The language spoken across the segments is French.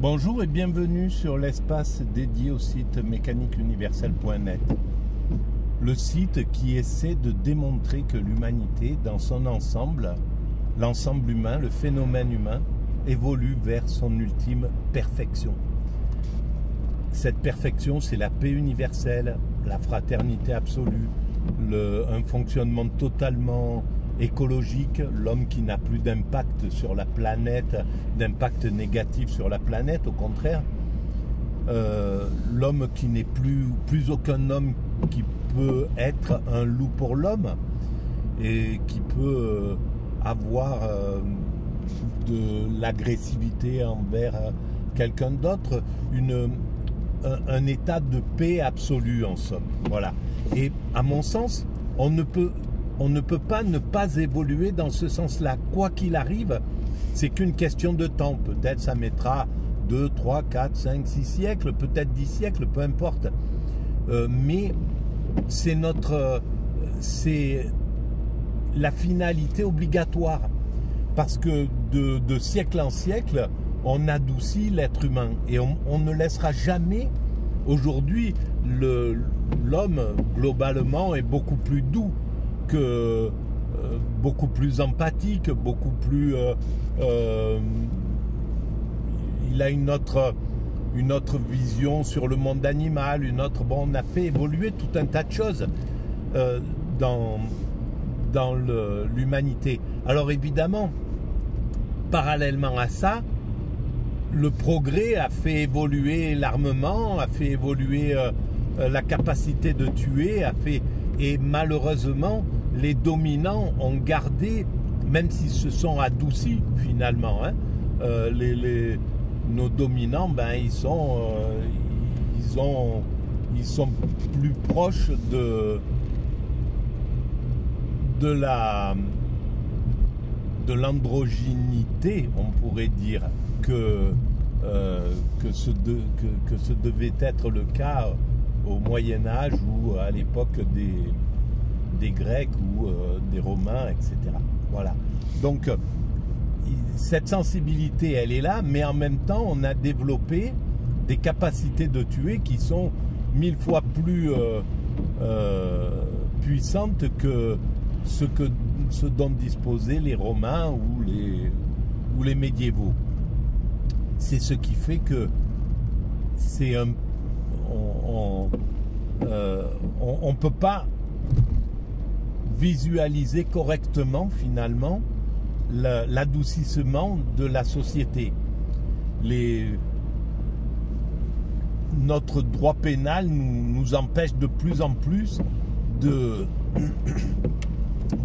Bonjour et bienvenue sur l'espace dédié au site mécaniqueuniverselle.net. Le site qui essaie de démontrer que l'humanité dans son ensemble, l'ensemble humain, le phénomène humain, évolue vers son ultime perfection. Cette perfection, c'est la paix universelle, la fraternité absolue, un fonctionnement totalement écologique, l'homme qui n'a plus d'impact sur la planète, d'impact négatif sur la planète, au contraire. L'homme qui n'est plus aucun homme qui peut être un loup pour l'homme et qui peut avoir de l'agressivité envers quelqu'un d'autre, un état de paix absolue en somme. Voilà. Et à mon sens, on ne peut pas ne pas évoluer dans ce sens-là. Quoi qu'il arrive, c'est qu'une question de temps. Peut-être ça mettra 2, 3, 4, 5, 6 siècles, peut-être 10 siècles, peu importe. Mais c'est la finalité obligatoire. Parce que de siècle en siècle, on adoucit l'être humain. Et on ne laissera jamais... Aujourd'hui, l'homme, globalement, est beaucoup plus doux, beaucoup plus empathique, beaucoup plus... il a une autre vision sur le monde animal, bon, on a fait évoluer tout un tas de choses dans l'humanité. Alors évidemment, parallèlement à ça, le progrès a fait évoluer l'armement, a fait évoluer la capacité de tuer, et malheureusement, les dominants ont gardé, même s'ils se sont adoucis finalement, hein, nos dominants, ben, ils sont plus proches de l'androgynité, on pourrait dire, que ce devait être le cas au Moyen-Âge ou à l'époque des Grecs ou des Romains, etc. Voilà. Donc, cette sensibilité, elle est là, mais en même temps, on a développé des capacités de tuer qui sont 1000 fois plus puissantes que ce dont disposaient les Romains ou les médiévaux. C'est ce qui fait que c'est on peut pas visualiser correctement finalement l'adoucissement de la société. Notre droit pénal nous empêche de plus en plus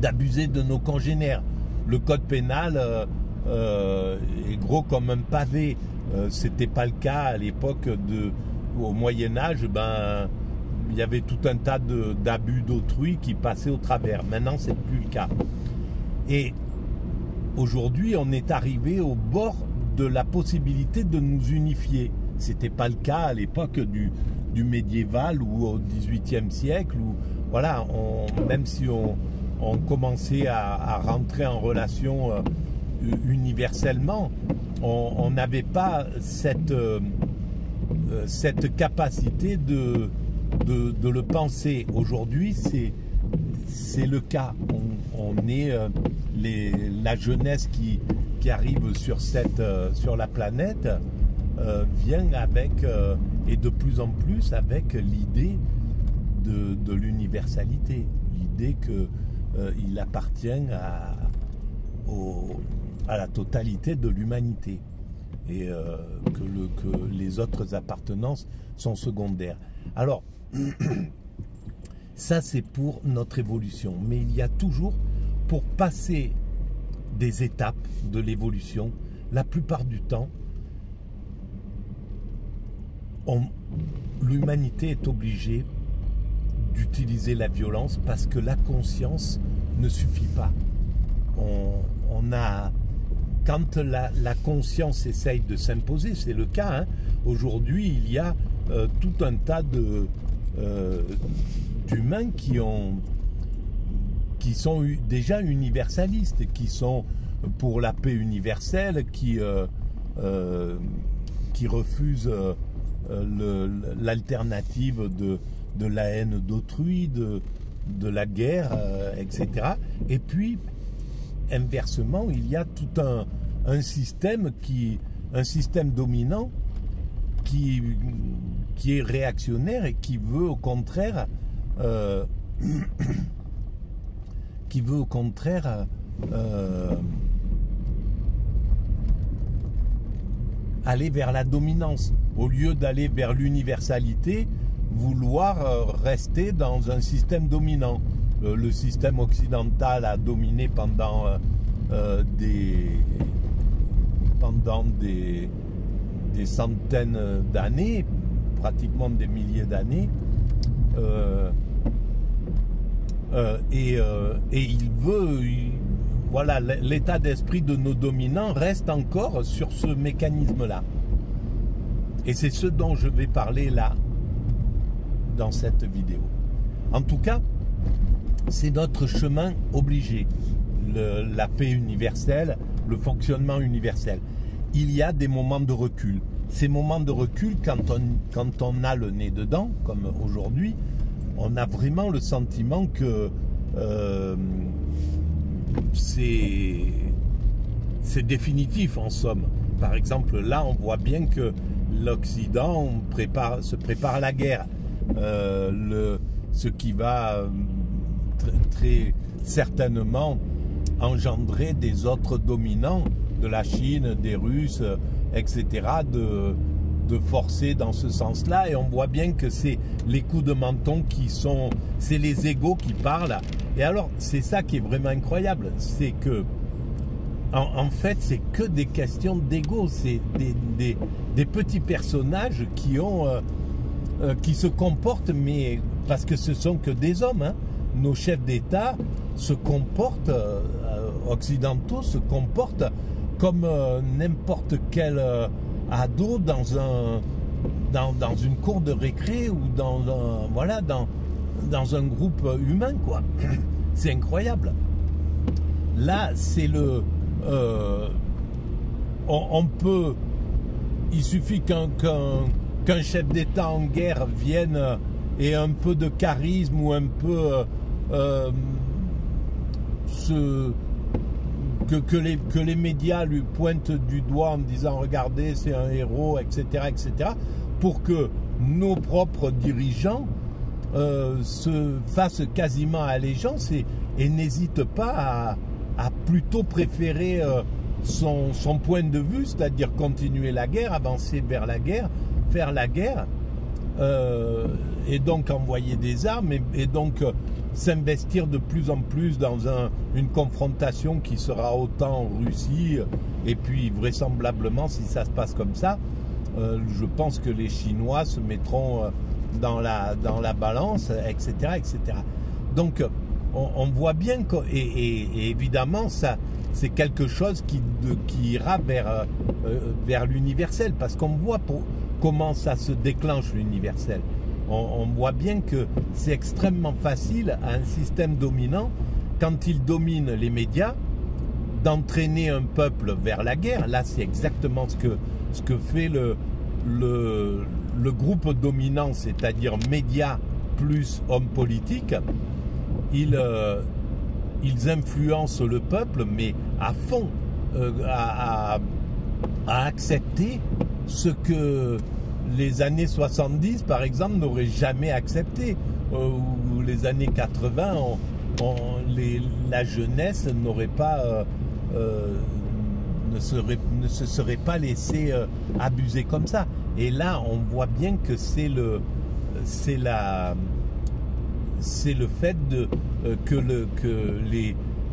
d'abuser de nos congénères. Le code pénal est gros comme un pavé. C'était pas le cas à l'époque au Moyen-Âge. Ben, il y avait tout un tas d'abus d'autrui qui passaient au travers. Maintenant, c'est plus le cas. Et aujourd'hui, on est arrivé au bord de la possibilité de nous unifier. C'était pas le cas à l'époque du médiéval ou au XVIIIe siècle. Voilà, même si on commençait à rentrer en relation universellement, on n'avait pas cette capacité de le penser. Aujourd'hui, c'est le cas. On est la jeunesse qui arrive sur la planète vient avec et de plus en plus avec l'idée de l'universalité, l'idée que il appartient à la totalité de l'humanité et que les autres appartenances sont secondaires. Alors, ça c'est pour notre évolution, mais il y a toujours, pour passer des étapes de l'évolution, la plupart du temps, l'humanité est obligée d'utiliser la violence parce que la conscience ne suffit pas. Quand la conscience essaye de s'imposer, c'est le cas, hein. Aujourd'hui, il y a tout un tas d'humains qui sont déjà universalistes, qui sont pour la paix universelle, qui qui refuse l'alternative de la haine d'autrui, de la guerre, etc. Et puis, inversement, il y a tout un système dominant qui est réactionnaire et qui veut au contraire aller vers la dominance au lieu d'aller vers l'universalité, vouloir rester dans un système dominant. Le système occidental a dominé pendant des centaines d'années, pratiquement des milliers d'années, et il veut, voilà, l'état d'esprit de nos dominants reste encore sur ce mécanisme-là. Et c'est ce dont je vais parler là, dans cette vidéo. En tout cas, c'est notre chemin obligé, la paix universelle, le fonctionnement universel. Il y a des moments de recul. Ces moments de recul, quand on a le nez dedans, comme aujourd'hui, on a vraiment le sentiment que c'est définitif en somme. Par exemple, là, on voit bien que l'Occident se prépare à la guerre. Ce qui va très certainement engendrer des autres dominants de la Chine, des Russes, etc., de forcer dans ce sens-là. Et on voit bien que c'est les coups de menton c'est les égos qui parlent. Et alors, c'est ça qui est vraiment incroyable, c'est que en fait, c'est que des questions d'ego, c'est des petits personnages qui se comportent, mais parce que ce sont que des hommes, hein. Nos chefs d'État se comportent, occidentaux se comportent comme n'importe quel ado dans une cour de récré ou dans un groupe humain, quoi. C'est incroyable. Là, c'est il suffit qu'un chef d'État en guerre vienne et un peu de charisme ou un peu que les médias lui pointent du doigt en disant regardez, c'est un héros, etc., pour que nos propres dirigeants se fassent quasiment allégeance et n'hésitent pas à plutôt préférer son point de vue, c'est-à-dire continuer la guerre, avancer vers la guerre, faire la guerre, et donc envoyer des armes, et donc s'investir de plus en plus dans une confrontation qui sera autant en Russie, et puis vraisemblablement, si ça se passe comme ça, je pense que les Chinois se mettront dans la balance, etc., etc. Donc, on voit bien que, et évidemment, ça, c'est quelque chose qui ira vers l'universel, parce qu'on voit comment ça se déclenche l'universel. On voit bien que c'est extrêmement facile à un système dominant, quand il domine les médias, d'entraîner un peuple vers la guerre. Là, c'est exactement ce que fait le groupe dominant, c'est-à-dire médias plus hommes politiques. Ils influencent le peuple, mais à fond, à accepter ce que les années 70, par exemple, n'auraient jamais accepté, ou les années 80, la jeunesse n'aurait pas, ne se serait pas laissé abuser comme ça. Et là, on voit bien que c'est le fait que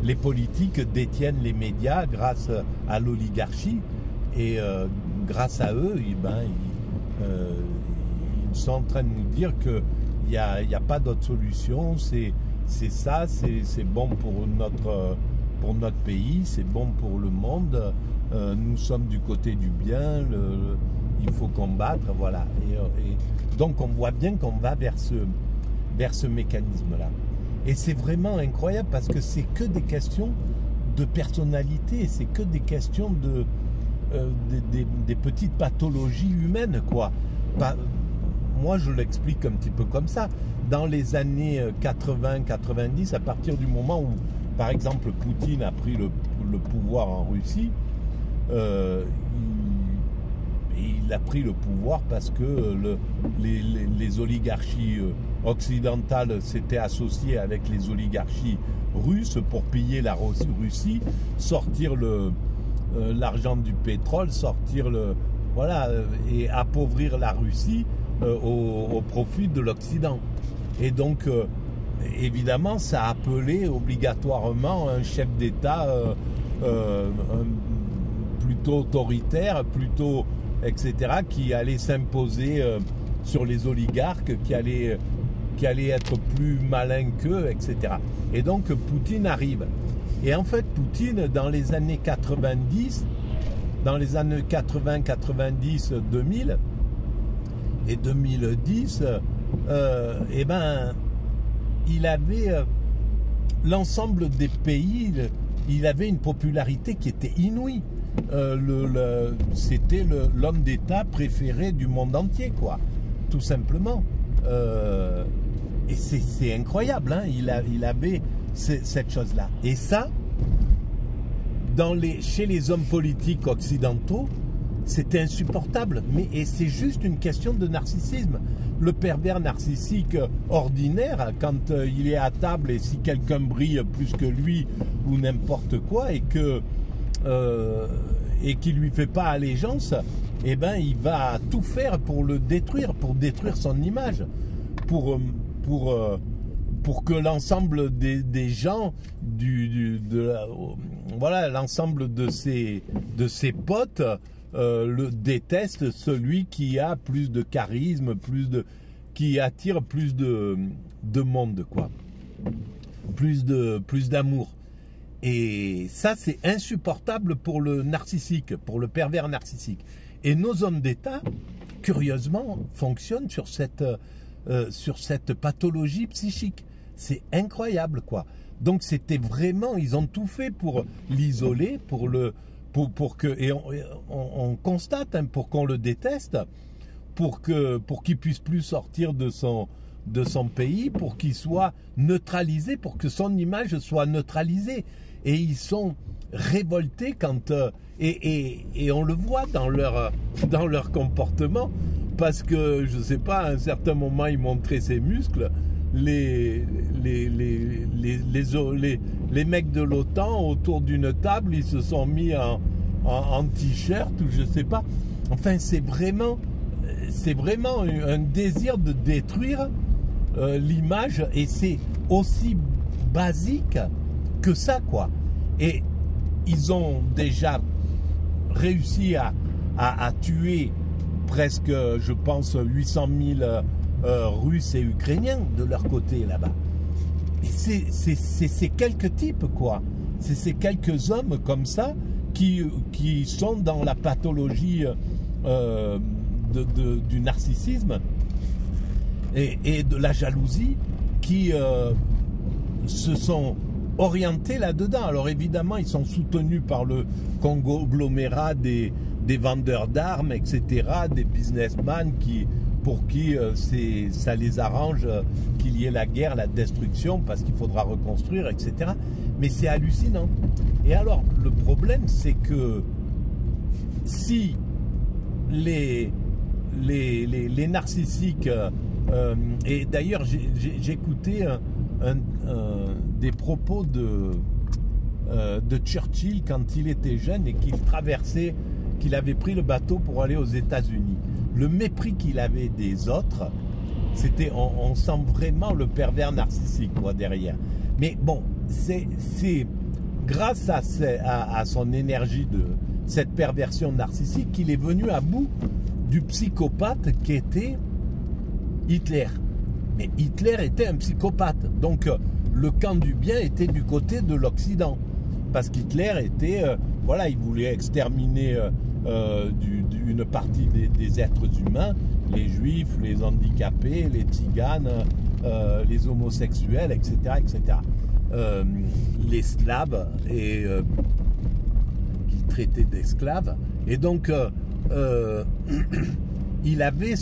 les politiques détiennent les médias grâce à l'oligarchie, et grâce à eux, ils sont en train de nous dire qu'il n'y a pas d'autre solution, c'est ça, c'est bon pour notre pays, c'est bon pour le monde, nous sommes du côté du bien, il faut combattre, voilà. Et donc on voit bien qu'on va vers ce mécanisme-là. Et c'est vraiment incroyable parce que c'est que des questions de personnalité, c'est que des questions des petites pathologies humaines, quoi. Moi, je l'explique un petit peu comme ça. Dans les années 80-90, à partir du moment où, par exemple, Poutine a pris le pouvoir en Russie, il a pris le pouvoir parce que les oligarchies occidentales s'étaient associées avec les oligarchies russes pour piller la Russie, sortir l'argent du pétrole, et appauvrir la Russie au profit de l'Occident. Et donc, évidemment, ça a appelé obligatoirement un chef d'État plutôt autoritaire, etc., qui allait s'imposer sur les oligarques, qui allait être plus malin qu'eux, etc. Et donc, Poutine arrive. Et en fait, Poutine, dans les années 90, dans les années 80, 90, 2000 et 2010, il avait l'ensemble des pays, il avait une popularité qui était inouïe. C'était l'homme d'État préféré du monde entier, quoi, tout simplement. Et c'est incroyable, hein, il avait cette chose-là. Et ça, chez les hommes politiques occidentaux, c'était insupportable. Et c'est juste une question de narcissisme. Le pervers narcissique ordinaire, quand il est à table et si quelqu'un brille plus que lui ou n'importe quoi et qu'il lui fait pas allégeance, il va tout faire pour le détruire, pour détruire son image, pour que l'ensemble des gens, l'ensemble de ses potes le détestent, celui qui a plus de charisme, qui attire plus de monde, quoi, plus d'amour. Et ça, c'est insupportable pour le narcissique, pour le pervers narcissique. Et nos hommes d'État, curieusement, fonctionnent sur cette pathologie psychique. C'est incroyable, quoi. Donc c'était vraiment, ils ont tout fait pour l'isoler, et on constate, hein, pour qu'on le déteste, pour qu'il puisse plus sortir de son pays, pour qu'il soit neutralisé, pour que son image soit neutralisée. Et ils sont révoltés et on le voit dans leur comportement, parce que, je sais pas, à un certain moment, il montrait ses muscles. Les mecs de l'OTAN autour d'une table, ils se sont mis en t-shirt ou je sais pas. Enfin, c'est vraiment un désir de détruire l'image, et c'est aussi basique que ça, quoi. Et ils ont déjà réussi à tuer presque, je pense, 800 000 Russes et Ukrainiens de leur côté là-bas. Et c'est ces quelques types, quoi. C'est ces quelques hommes comme ça qui sont dans la pathologie du narcissisme et de la jalousie, qui se sont orientés là-dedans. Alors évidemment, ils sont soutenus par le conglomérat des vendeurs d'armes, etc., des businessmen pour qui ça les arrange qu'il y ait la guerre, la destruction, parce qu'il faudra reconstruire, etc. Mais c'est hallucinant. Et alors, le problème, c'est que si les narcissiques... et d'ailleurs, j'écoutais des propos de Churchill quand il était jeune et qu'il avait pris le bateau pour aller aux États-Unis. Le mépris qu'il avait des autres, on sent vraiment le pervers narcissique, quoi, derrière. Mais bon, c'est grâce à son énergie, de cette perversion narcissique, qu'il est venu à bout du psychopathe qu'était Hitler. Mais Hitler était un psychopathe, donc le camp du bien était du côté de l'Occident, parce qu'Hitler était, il voulait exterminer une partie des êtres humains, les juifs, les handicapés, les tziganes, les homosexuels, etc., etc. Les Slaves, qui traitaient d'esclaves, Et donc, il avait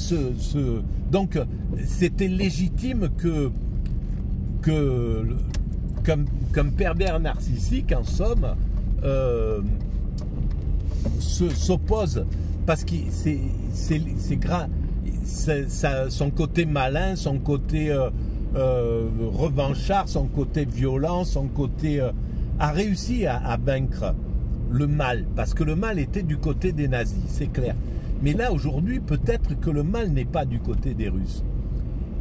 donc, c'était légitime qu'un pervers narcissique, en somme, s'oppose, parce que c'est grave, son côté malin, son côté revanchard, son côté violent, son côté a réussi à vaincre le mal, parce que le mal était du côté des nazis, c'est clair. Mais là, aujourd'hui, peut-être que le mal n'est pas du côté des Russes.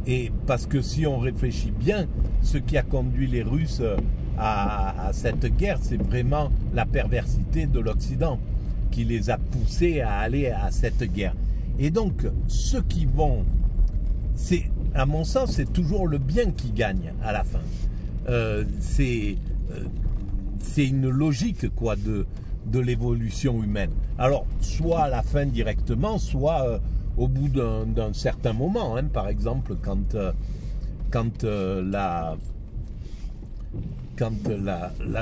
Et parce que si on réfléchit bien, ce qui a conduit les Russes à cette guerre, c'est vraiment la perversité de l'Occident qui les a poussés à aller à cette guerre. Et donc, ceux qui vont, à mon sens, c'est toujours le bien qui gagne à la fin. C'est une logique, quoi, de l'évolution humaine. Alors, soit à la fin directement, soit au bout d'un certain moment, hein, par exemple, quand la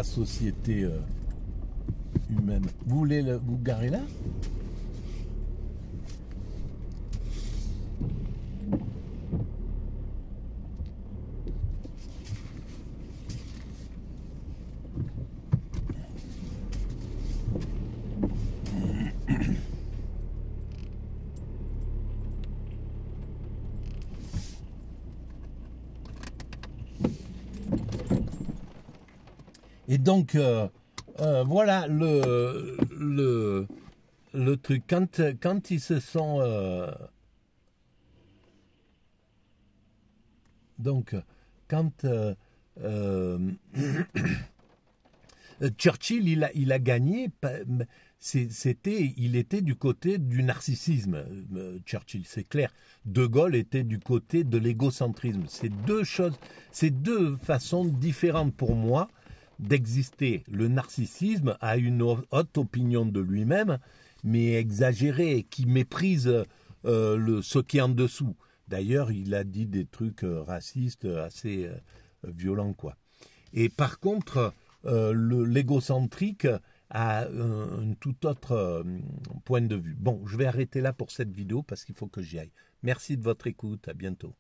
société humaine... Vous voulez vous garer là ? Et donc, voilà le truc. Quand ils se sont... donc, quand Churchill, il a gagné, il était du côté du narcissisme, Churchill, c'est clair. De Gaulle était du côté de l'égocentrisme. C'est deux façons différentes pour moi d'exister. Le narcissisme a une haute opinion de lui-même, mais exagérée, qui méprise ce qui est en dessous. D'ailleurs, il a dit des trucs racistes assez violents, quoi. Et par contre, l'égocentrique a un tout autre point de vue. Bon, je vais arrêter là pour cette vidéo parce qu'il faut que j'y aille. Merci de votre écoute, à bientôt.